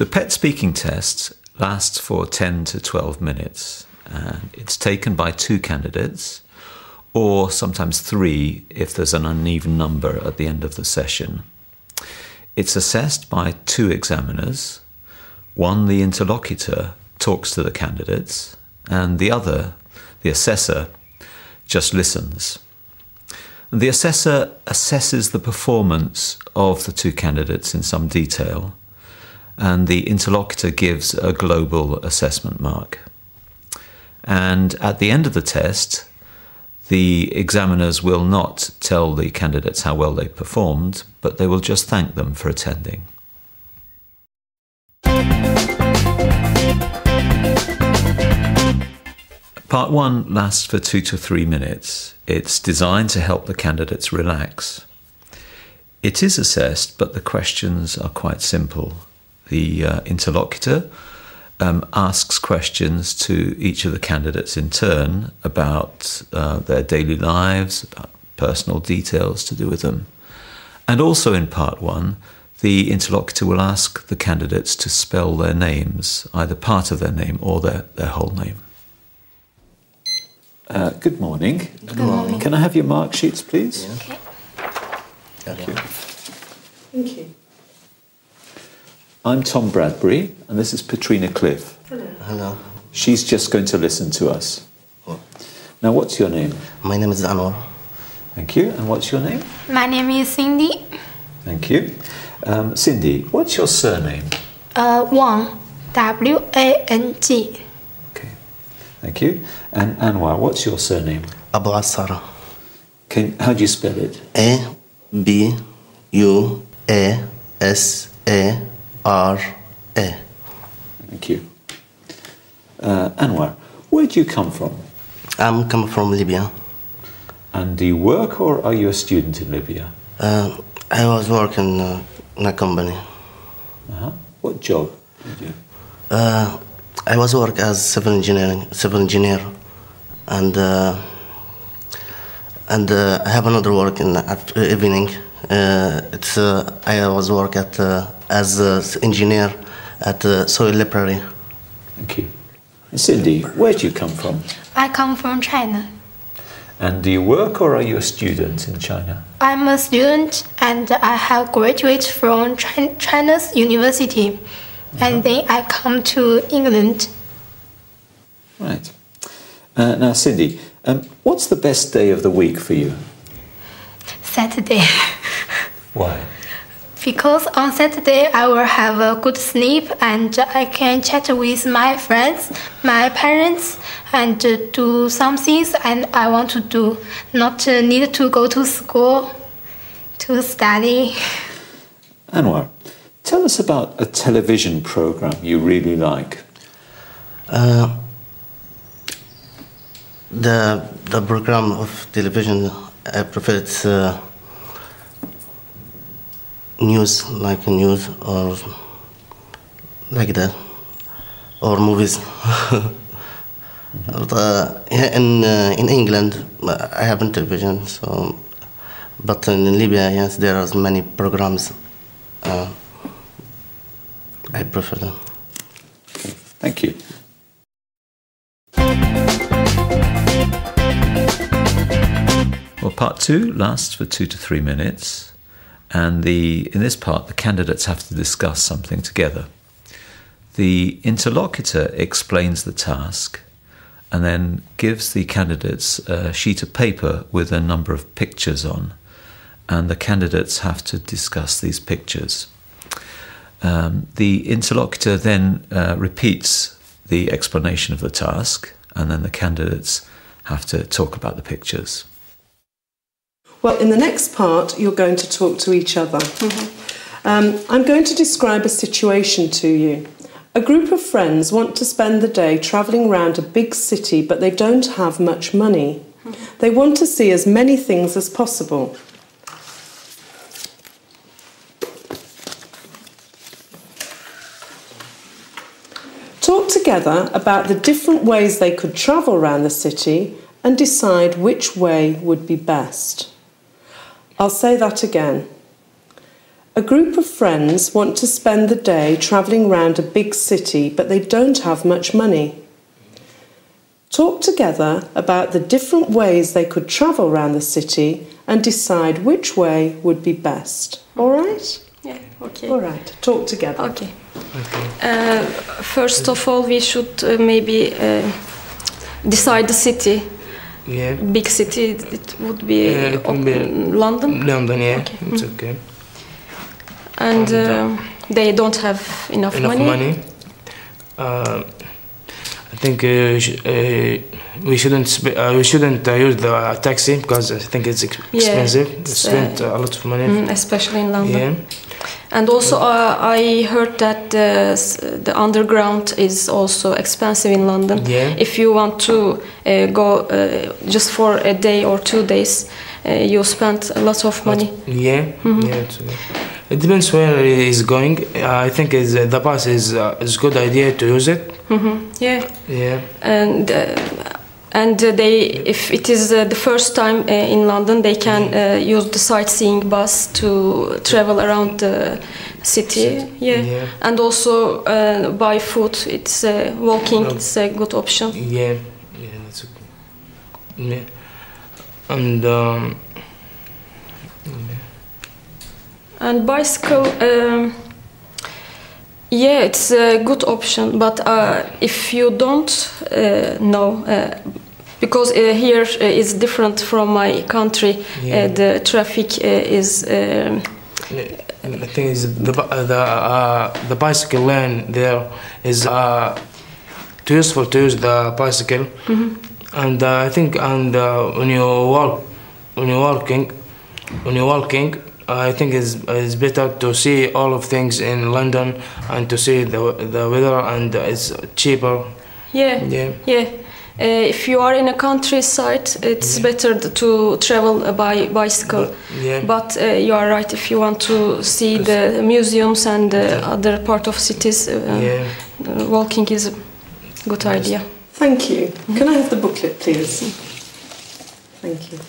The PET speaking test lasts for 10 to 12 minutes, and it's taken by 2 candidates, or sometimes 3 if there's an uneven number at the end of the session. It's assessed by 2 examiners. One, the interlocutor, talks to the candidates, and the other, the assessor, just listens. The assessor assesses the performance of the 2 candidates in some detail, and the interlocutor gives a global assessment mark. And at the end of the test, the examiners will not tell the candidates how well they performed, but they will just thank them for attending. Part 1 lasts for 2 to 3 minutes. It's designed to help the candidates relax. It is assessed, but the questions are quite simple. The interlocutor asks questions to each of the candidates in turn about their daily lives, about personal details to do with them. And also in part 1, the interlocutor will ask the candidates to spell their names, either part of their name or their whole name. Good morning. Good morning. Can I have your mark sheets, please? Yeah. Okay. Thank you. Thank you. I'm Tom Bradbury, and this is Petrina Cliff. Hello. Hello. She's just going to listen to us. Oh. Now, what's your name? My name is Anwar. Thank you. And what's your name? My name is Cindy. Thank you. Cindy, what's your surname? Wang, W-A-N-G. Okay. Thank you. And Anwar, what's your surname? Abu Asara. How do you spell it? A-B-U-A-S-A-R-A. Thank you. Anwar, where do you come from? I'm coming from Libya. And do you work or are you a student in Libya? I was working in a company. What job did you do? I was work as civil engineer, and I have another work at evening. I was work as engineer at the soil library. Thank you. And Cindy, where do you come from? I come from China. And do you work or are you a student in China? I'm a student and I have graduated from China's university. And then I come to England. Right. Now, Cindy, what's the best day of the week for you? Saturday. Why? Because on Saturday I will have a good sleep and I can chat with my friends, my parents, and do some things and I want to do. Not need to go to school to study. Anwar, tell us about a television program you really like. The program of television I prefer it's news, like news or like that, or movies. In England, I haven't television, so. But in Libya, yes, there are many programs. I prefer them. Thank you. Well, part 2 lasts for 2 to 3 minutes, and in this part, the candidates have to discuss something together. The interlocutor explains the task and then gives the candidates a sheet of paper with a number of pictures on, and the candidates have to discuss these pictures. The interlocutor then repeats the explanation of the task, and then the candidates have to talk about the pictures. Well, in the next part, you're going to talk to each other. I'm going to describe a situation to you. A group of friends want to spend the day travelling around a big city, but they don't have much money. They want to see as many things as possible. Talk together about the different ways they could travel around the city and decide which way would be best. I'll say that again. A group of friends want to spend the day travelling around a big city, but they don't have much money. Talk together about the different ways they could travel around the city and decide which way would be best. All right? Yeah, okay. All right, talk together. Okay. First of all, we should maybe decide the city. Yeah. Big city, it would be, London? London, yeah. Okay. It's okay. And they don't have enough money. I think we shouldn't use the taxi because I think it's expensive. Yeah, it's spent a lot of money, especially in London. Yeah. And also, I heard that the underground is also expensive in London. Yeah. If you want to go just for a day or 2 days, you spend a lot of money. Yeah. Yeah. It depends where it is going. I think the bus is a good idea to use it. Yeah. Yeah. And they, if it is the first time in London, they can use the sightseeing bus to travel around the city. Yeah. And also buy food. It's walking. It's a good option. Yeah. Yeah, that's okay. Yeah. And and bicycle. Yeah, it's a good option, but if you don't know, because here is different from my country, the traffic is. The thing is, the bicycle lane there is too useful to use the bicycle, and I think when you're walking. I think it's better to see all of things in London and to see the weather, and it's cheaper. Yeah. If you are in a countryside, it's better to travel by bicycle. But you are right. If you want to see the museums and the other part of cities, walking is a good idea. Thank you. Can I have the booklet, please? Thank you.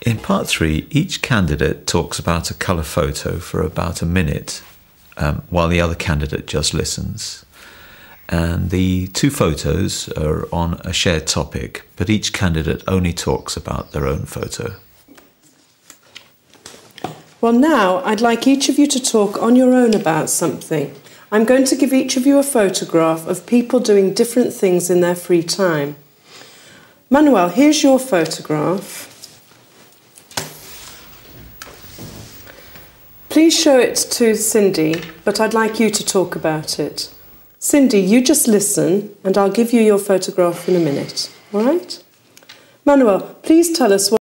In part 3, each candidate talks about a colour photo for about a minute, while the other candidate just listens. And the 2 photos are on a shared topic, but each candidate only talks about their own photo. Well, now I'd like each of you to talk on your own about something. I'm going to give each of you a photograph of people doing different things in their free time. Manuel, here's your photograph. Please show it to Cindy, but I'd like you to talk about it. Cindy, you just listen, and I'll give you your photograph in a minute, all right? Manuel, please tell us what